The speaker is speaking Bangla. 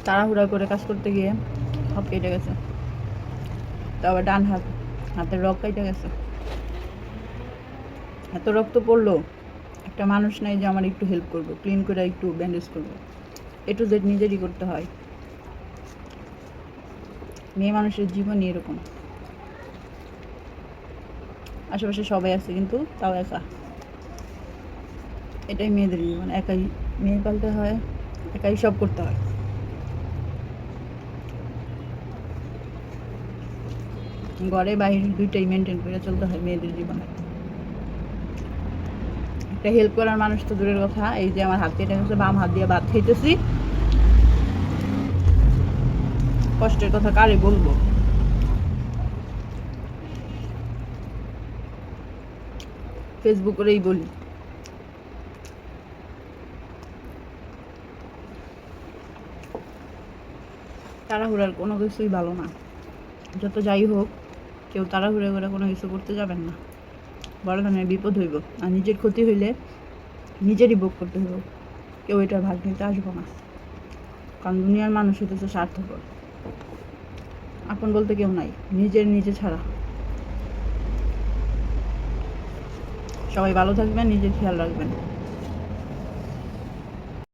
তাড়াহুড়া করে কাজ করতে গিয়ে সব কেটে গেছে। তো আবার ডান হাতের রক কেটে গেছে। এত রক্ত পড়লো, একটা মানুষ নাই যে আমার একটু হেল্প করবো, ক্লিন করে একটু ব্যান্ডেজ করবো। এ টু জেড নিজেরই করতে হয়। মেয়ে মানুষের জীবনই এরকম। আশেপাশে সবাই আছে কিন্তু তাও একা। এটাই মেয়েদের জীবন, একাই মেয়ে পালতে হয়, একাই সব করতে হয়। ঘরে বাইরে দুইটাই মেনটেন করে চলতে হয় মেয়েদের জীবনে। একটা হেল্প করার মানুষ তো দূরের কথা, এই যে আমার হাত কেটে গেছে, বাম হাত দিয়ে ভাত খাইতেছি, কষ্টের কথা কারে বলবো। ফেসবুক করেই বলি। তাড়াহুড়ার কোনো কিছুই ভালো না। যত যাই হোক, কেউ তাড়াহুড়ো করে কোনো কিছু করতে যাবেন না, বড় ধরনের বিপদ হইব। আর নিজের ক্ষতি হইলে নিজেরই ভোগ করতে হইব, কেউ এটার ভাগ নিতে আসবো না। কারণ দুনিয়ার মানুষ হইতেছে স্বার্থপর, আপন বলতে কেউ নাই নিজে ছাড়া। সবাই ভালো থাকবেন, নিজের খেয়াল রাখবেন।